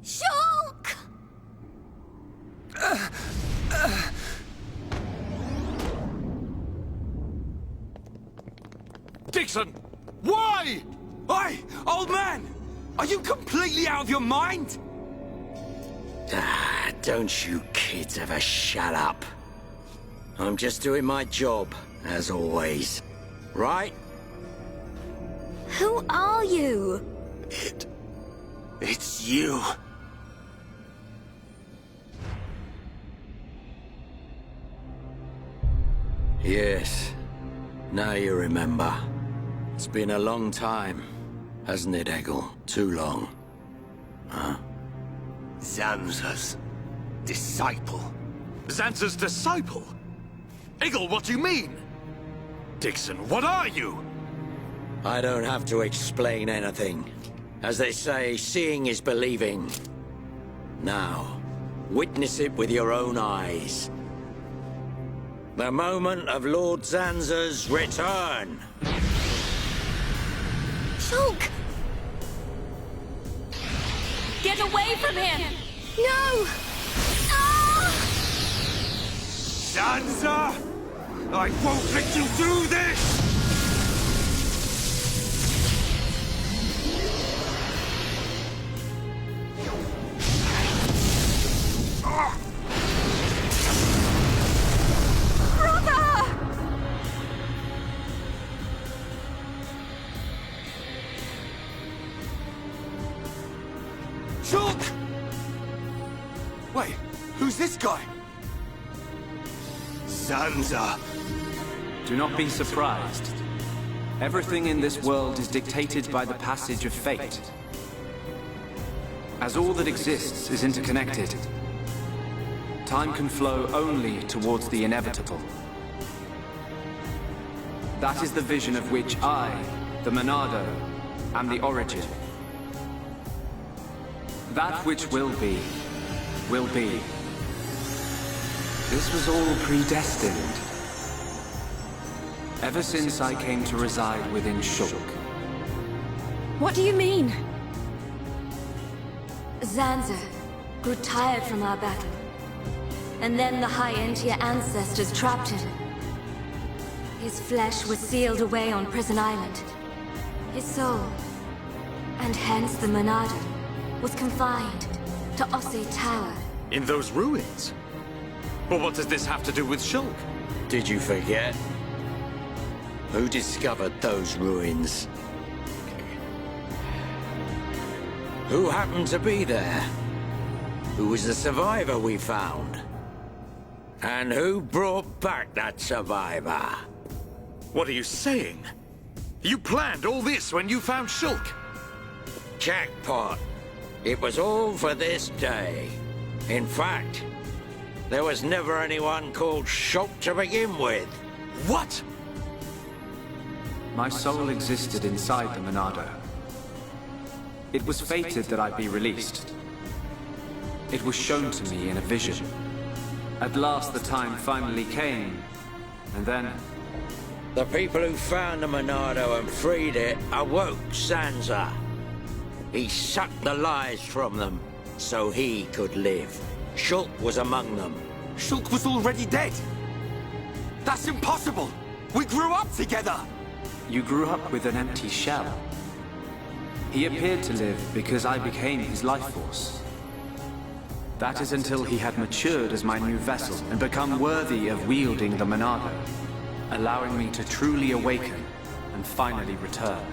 Shulk! Dixon! Why? Oi, old man! Are you completely out of your mind? Don't you kids ever shut up. I'm just doing my job, as always. Right? Who are you? It's you. Yes. Now you remember. It's been a long time, hasn't it, Eggle? Too long. Huh? Zanza's disciple. Zanza's disciple? Eggle, what do you mean? Dixon, what are you? I don't have to explain anything. As they say, seeing is believing. Now, witness it with your own eyes. The moment of Lord Zanza's return. Shulk! Get away from him! No! Ah! Zanza! I won't let you do this! Shulk! Wait, who's this guy? Zanza. Do not be surprised. Everything in this world is dictated by the passage of fate. As all that exists is interconnected, time can flow only towards the inevitable. That is the vision of which I, the Monado, am the origin. That which will be, will be. This was all predestined. Ever since I came to reside within Shulk. What do you mean? Zanza grew tired from our battle. And then the High Entier ancestors trapped him. His flesh was sealed away on Prison Island. His soul, and hence the Monado, was confined to Osse Tower. In those ruins? But what does this have to do with Shulk? Did you forget? Who discovered those ruins? Who happened to be there? Who was the survivor we found? And who brought back that survivor? What are you saying? You planned all this when you found Shulk? Jackpot. It was all for this day. In fact, there was never anyone called Shulk to begin with. What? My soul existed inside the Monado. It was fated that I be released. It was shown to me in a vision. At last the time finally came, and then... The people who found the Monado and freed it awoke Zanza. He sucked the lives from them, so he could live. Shulk was among them. Shulk was already dead! That's impossible! We grew up together! You grew up with an empty shell. He appeared to live because I became his life force. That is until he had matured as my new vessel and become worthy of wielding the Monado, allowing me to truly awaken and finally return.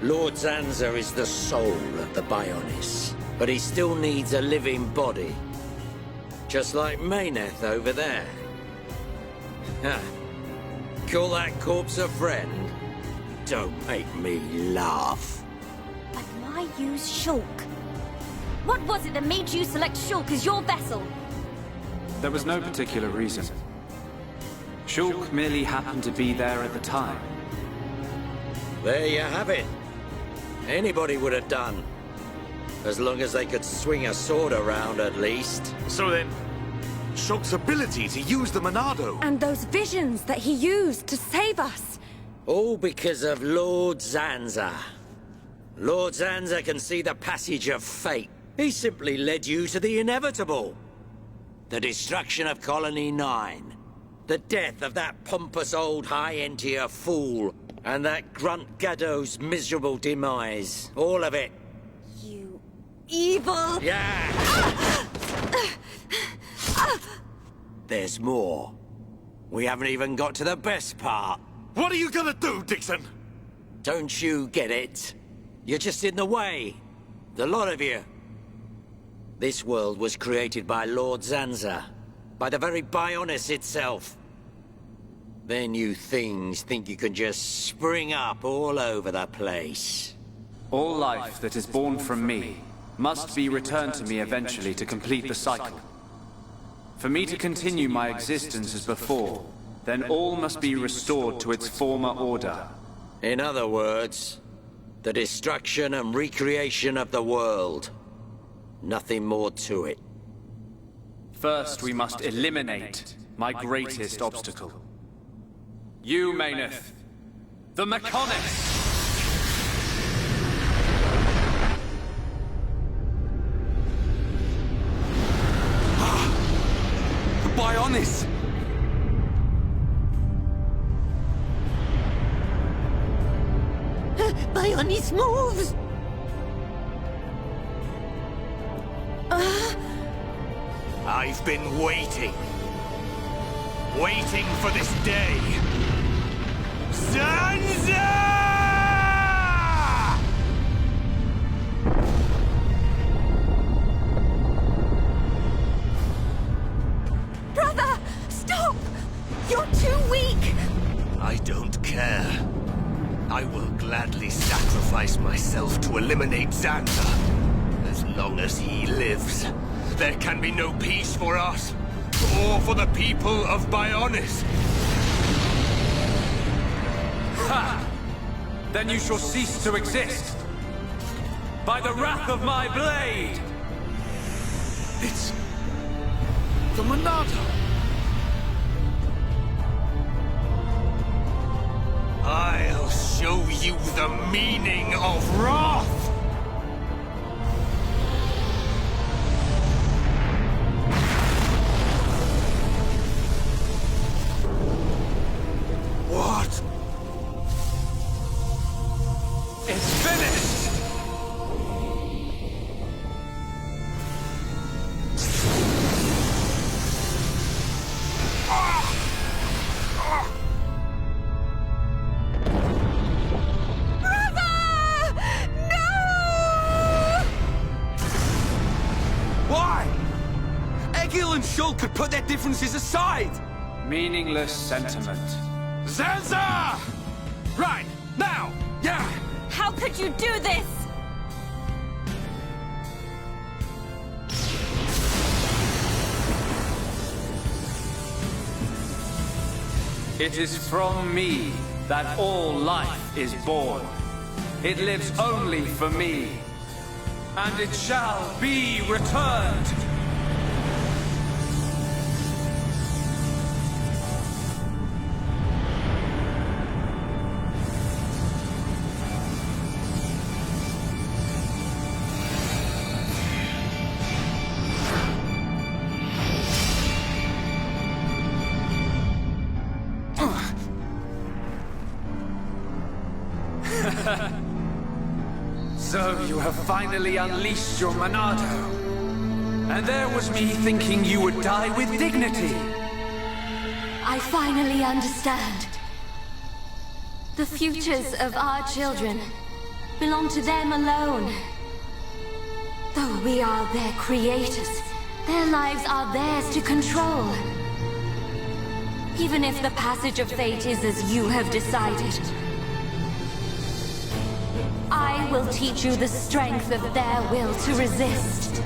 Lord Zanza is the soul of the Bionis, but he still needs a living body. Just like Meyneth over there. Ha. Call that corpse a friend? Don't make me laugh. But why use Shulk? What was it that made you select Shulk as your vessel? There was no particular reason. Shulk merely happened to be there at the time. There you have it. Anybody would have done. As long as they could swing a sword around, at least. So then, Shulk's ability to use the Monado. And those visions that he used to save us. All because of Lord Zanza. Lord Zanza can see the passage of fate. He simply led you to the inevitable. The destruction of Colony 9. The death of that pompous old high-entier fool. And that grunt Gaddo's miserable demise. All of it. You evil... Yeah! There's more. We haven't even got to the best part. What are you gonna do, Dixon? Don't you get it? You're just in the way. The lot of you. This world was created by Lord Zanza. By the very Bionis itself. Then you things think you can just spring up all over the place. All life that is born from me must be returned to me eventually to complete the cycle. For me to continue my existence as before, then all must be restored to its former order. In other words, the destruction and recreation of the world. Nothing more to it. First, we must eliminate my greatest obstacle. You, Mechonis, the Mechonis! Bionis! Bionis moves! I've been waiting. Waiting for this day. Zanza! Brother! Stop! You're too weak! I don't care. I will gladly sacrifice myself to eliminate Zanza. As long as he lives, there can be no peace for us, or for the people of Bionis. Ha! Then you shall cease to exist. By the wrath of my blade! It's... the Monado. I'll show you the meaning of wrath! What? It's finished! Why? Egil and Shulk could put their differences aside! Meaningless sentiment. Zanza! Right, now! Yeah! How could you do this? It is from me that all life is born. It lives only for me. And it shall be returned. So you have finally unleashed your Monado. And there was me thinking you would die with dignity. I finally understand. The futures of our children belong to them alone. Though we are their creators, their lives are theirs to control. Even if the passage of fate is as you have decided, I will teach you the strength of their will to resist.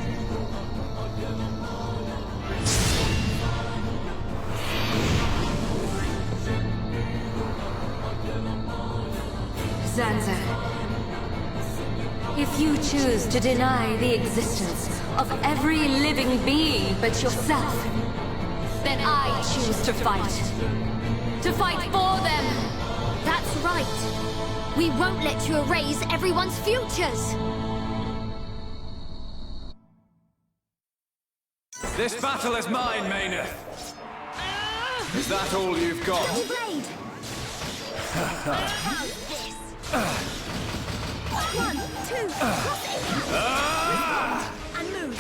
Zanza, if you choose to deny the existence of every living being but yourself, then I choose to fight. To fight for them! That's right. We won't let you erase everyone's futures. This battle is mine, Mechonis. Is that all you've got? Blade! How's this? 1, 2, cross it out! And move!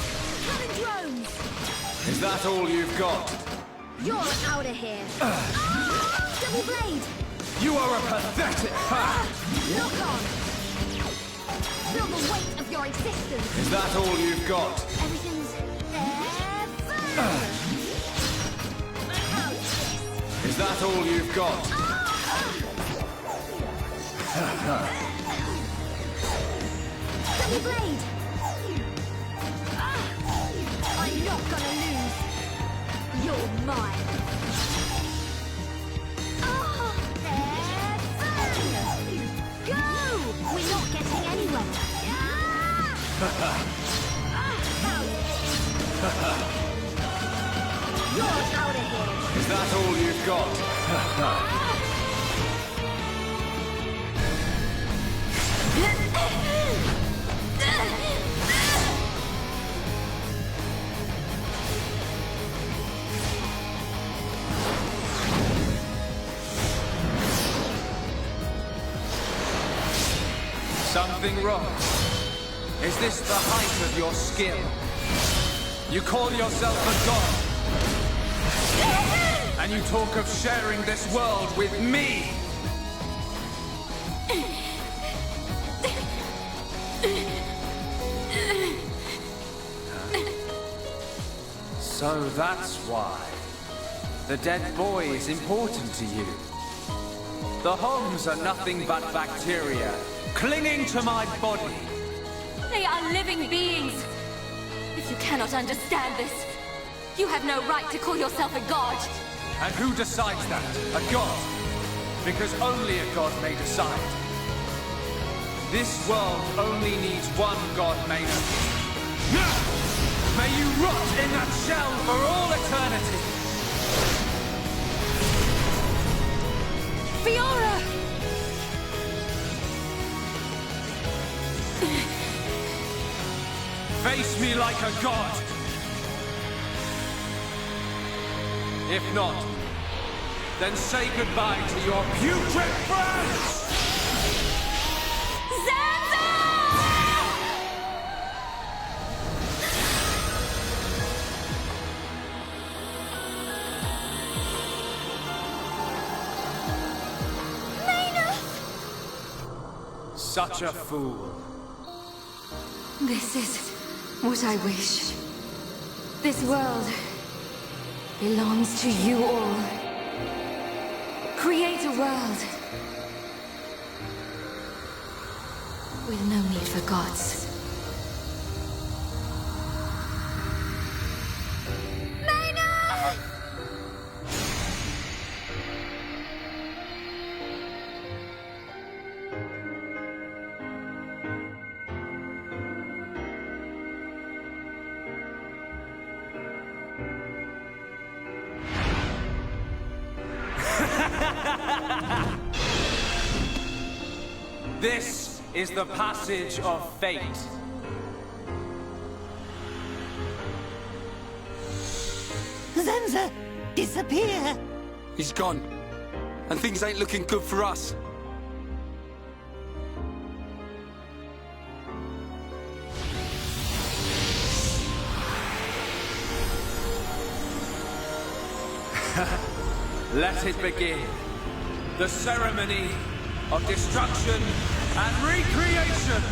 Cannon drones! Is that all you've got? You're out of here! Double blade! You are a pathetic hack! Lock on! Feel the weight of your existence! Is that all you've got? Everything's Is that all you've got? Double blade! I'm not gonna lose! You're mine! Go! We're not getting anywhere! You're out of here! Is that all you've got? Something wrong? Is this the height of your skill? You call yourself a god? And you talk of sharing this world with me? So that's why. The dead boy is important to you. The Homs are nothing but bacteria, clinging to my body. They are living beings! If you cannot understand this, you have no right to call yourself a god! And who decides that? A god? Because only a god may decide. This world only needs one god, Mechonis. May you rot in that shell for all eternity! Fiora! Face me like a god! If not, then say goodbye to your putrid friends! Zanza! Such a fool. This is what I wish. This world belongs to you all. Create a world with no need for gods. This is the passage of fate. Zanza! Disappear! He's gone. And things ain't looking good for us. Let it begin. The ceremony of destruction and recreation!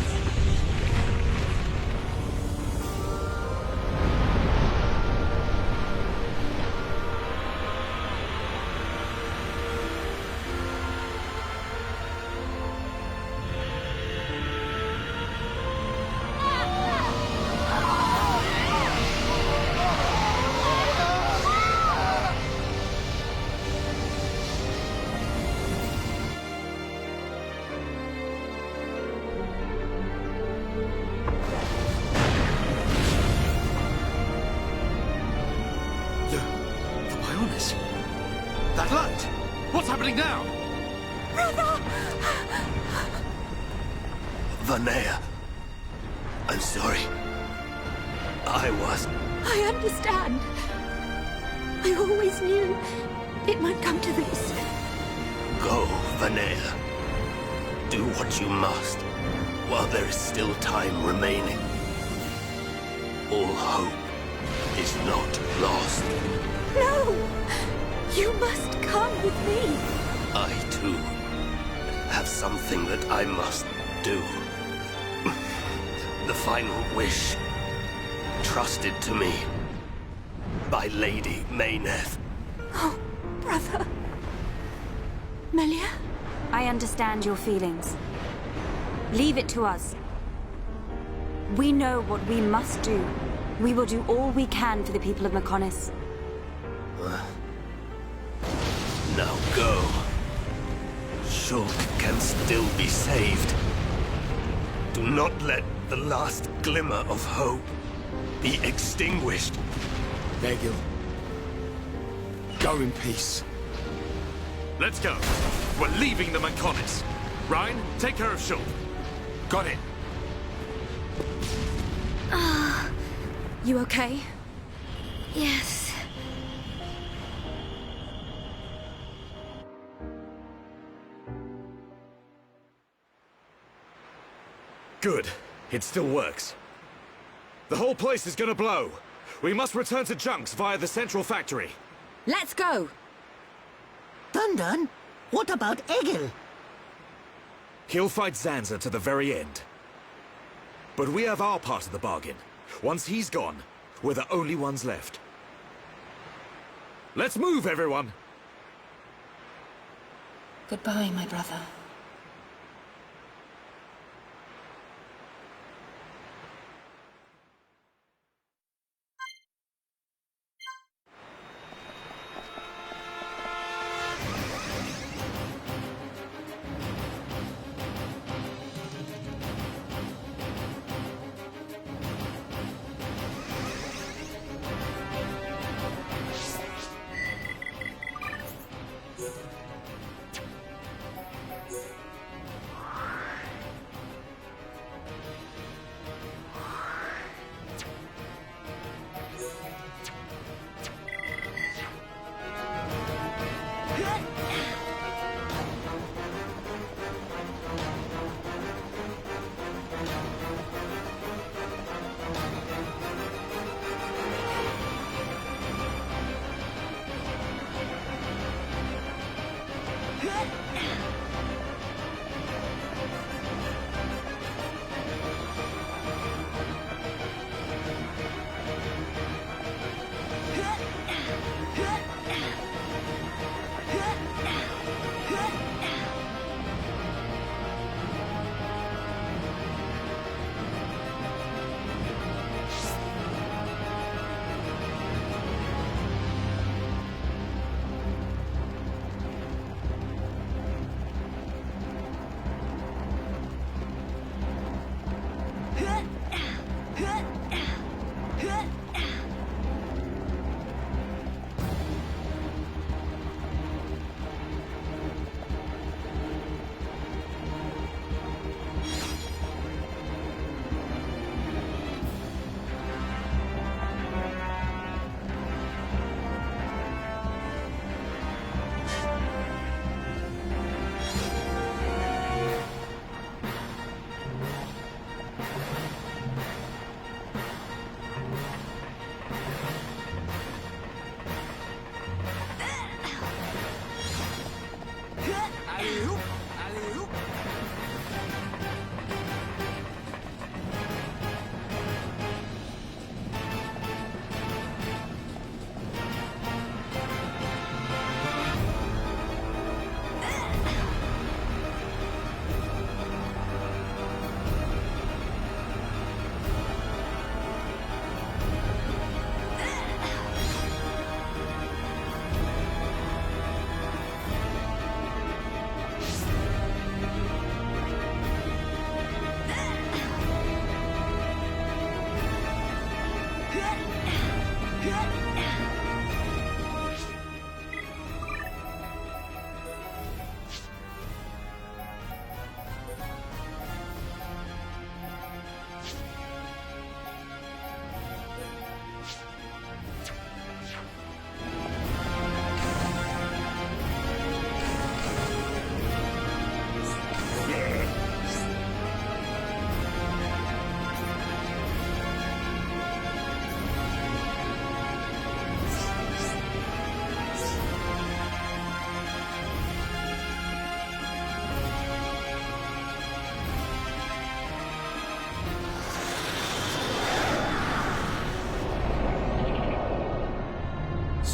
happening now? Vanea. I'm sorry. I I understand. I always knew it might come to this. Go, Vanea. Do what you must, while there is still time remaining. All hope is not lost. No! You must come with me. I, too, have something that I must do. The final wish, trusted to me by Lady Meyneth. Oh, brother. Melia? I understand your feelings. Leave it to us. We know what we must do. We will do all we can for the people of Mechonis. Now go. Shulk can still be saved. Do not let the last glimmer of hope be extinguished. Egil. Go in peace. Let's go. We're leaving the Mechonis. Ryan, take care of Shulk. Got it. You okay? Yes. Good. It still works. The whole place is gonna blow. We must return to Junks via the central factory. Let's go! Dun, what about Egil? He'll fight Zanza to the very end. But we have our part of the bargain. Once he's gone, we're the only ones left. Let's move, everyone! Goodbye, my brother.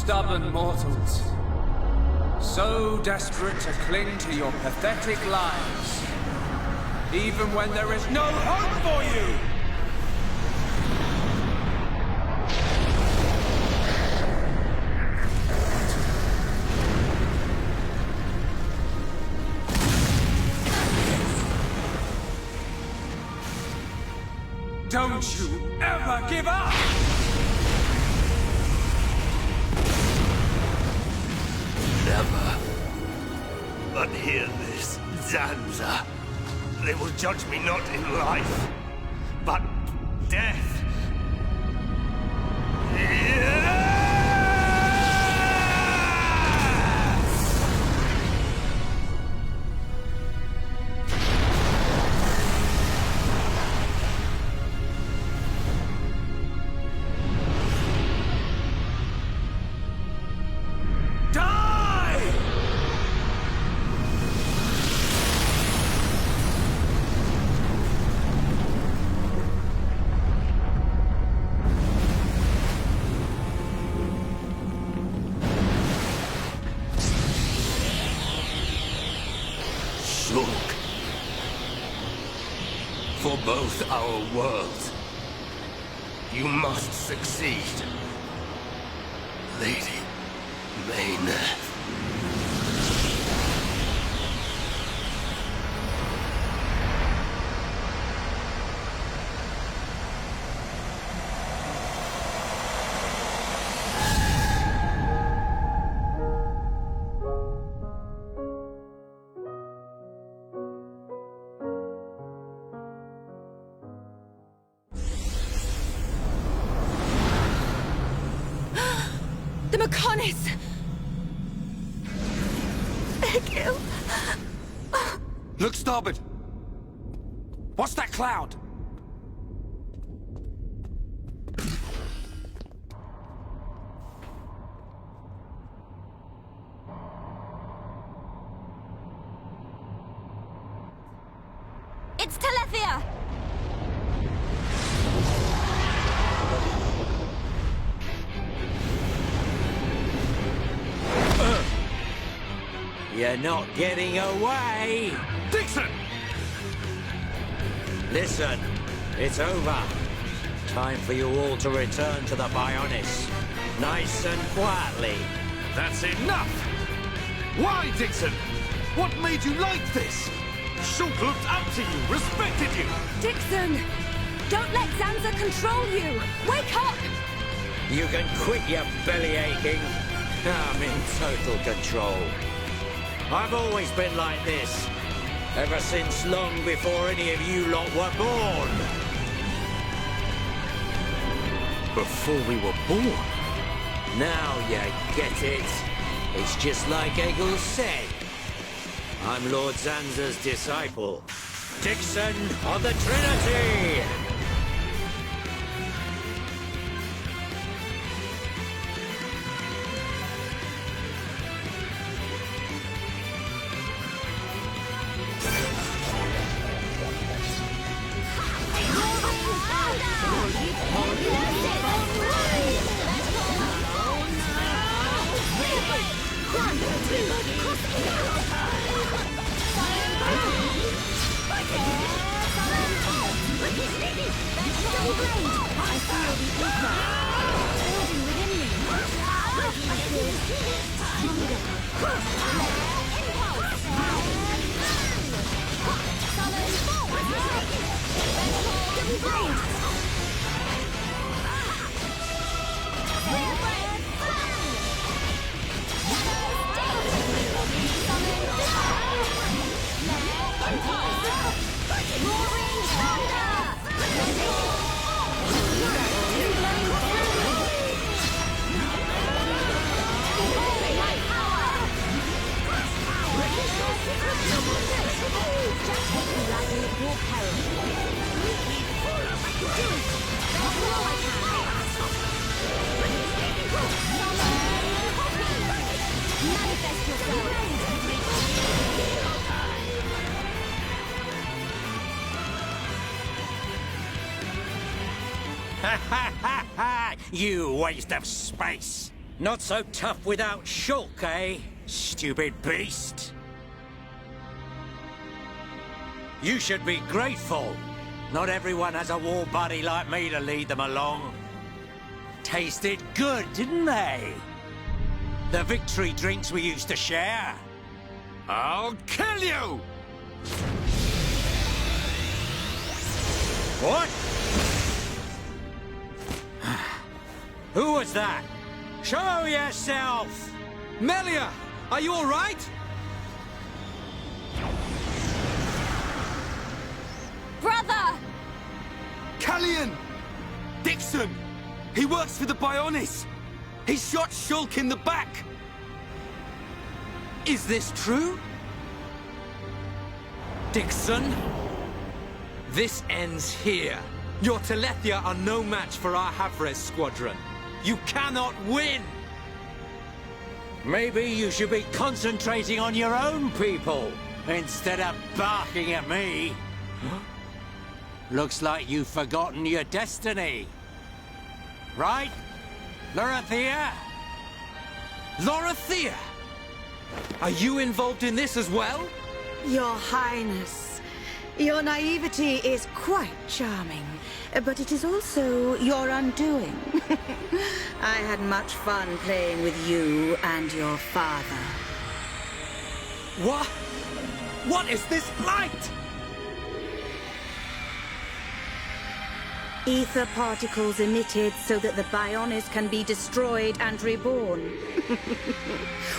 stubborn mortals. So desperate to cling to your pathetic lives. Even when there is no hope for you! Don't you ever give up! Never. But hear this, Zanza. They will judge me not in life, but death. For both our worlds, you must succeed, Lady Mechonis. The Mechonis! Egil! Look starboard! What's that cloud? It's Telethia! You're not getting away! Dixon! Listen, it's over. Time for you all to return to the Mechonis. Nice and quietly. That's enough! Why, Dixon? What made you like this? Shulk looked up to you, respected you! Dixon! Don't let Zanza control you! Wake up! You can quit your belly aching. I'm in total control. I've always been like this. Ever since long before any of you lot were born. Before we were born? Now you get it. It's just like Egil said. I'm Lord Zanza's disciple. Dixon of the Trinity! You waste of space! Not so tough without Shulk, eh? Stupid beast. You should be grateful. Not everyone has a war buddy like me to lead them along. Tasted good, didn't they? The victory drinks we used to share. I'll kill you! What? Who was that? Show yourself! Melia, are you all right? Brother! Callian! Dixon! He works for the Bionis! He shot Shulk in the back! Is this true? Dixon? This ends here. Your Telethia are no match for our Havres squadron. You cannot win! Maybe you should be concentrating on your own people, instead of barking at me. Looks like you've forgotten your destiny. Right? Lorithia? Lorithia! Are you involved in this as well? Your Highness, your naivety is quite charming, but it is also your undoing. I had much fun playing with you and your father. What? What is this light? Ether particles emitted so that the Bionis can be destroyed and reborn.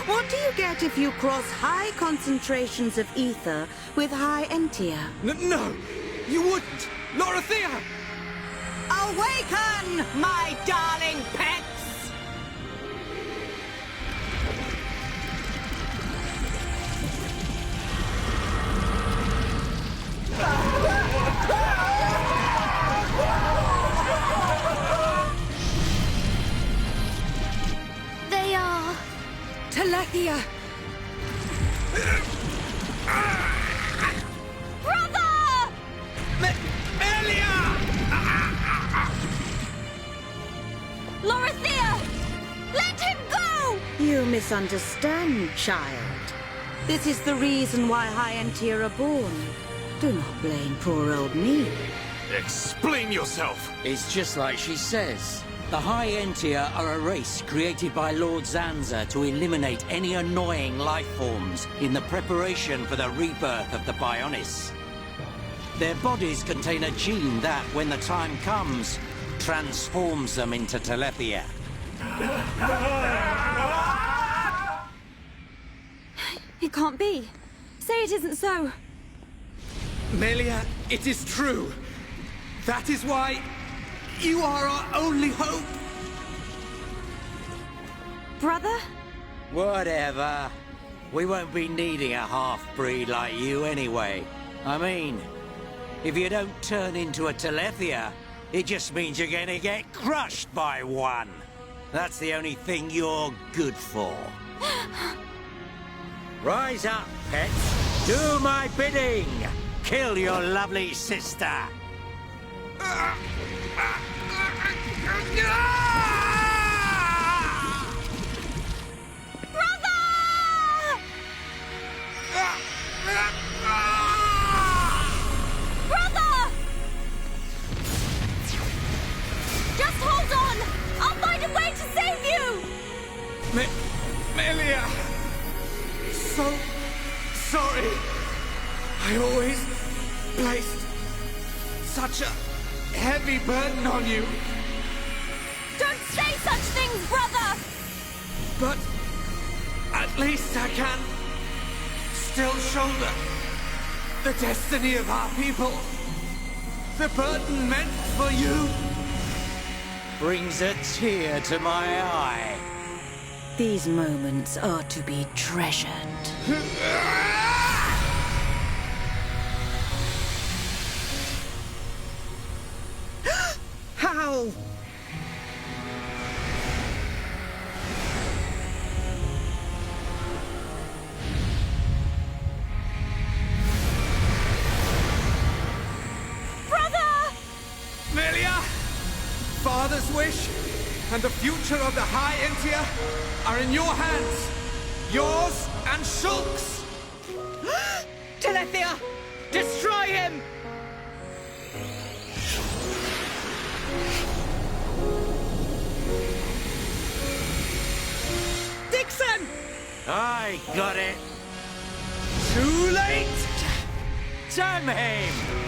What do you get if you cross high concentrations of ether with high entia? No! You wouldn't! Lorithia! Awaken, my darling pets! They are... Telethia! Brother! Melia! Lorithia! Let him go! You misunderstand, child. This is the reason why high entia are born. Do not blame poor old me. Explain yourself! It's just like she says. The High Entia are a race created by Lord Zanza to eliminate any annoying life forms in the preparation for the rebirth of the Bionis. Their bodies contain a gene that, when the time comes, transforms them into Telethia. It can't be. Say it isn't so. Melia, it is true. That is why you are our only hope. Brother? Whatever. We won't be needing a half-breed like you anyway. I mean, if you don't turn into a Telethia, it just means you're gonna get crushed by one. That's the only thing you're good for. Rise up, pets. Do my bidding. Kill your lovely sister. Brother! Just hold on! I'll find a way to save you! Melia! So sorry. I always placed such a heavy burden on you. Don't say such things, brother! But at least I can still shoulder the destiny of our people. The burden meant for you Brings a tear to my eye. These moments are to be treasured. How? Melia! Father's wish and the future of the High Entia are in your hands. Yours and Shulk's. Telethia! Destroy him! Dixon! I got it. Too late! Damn him!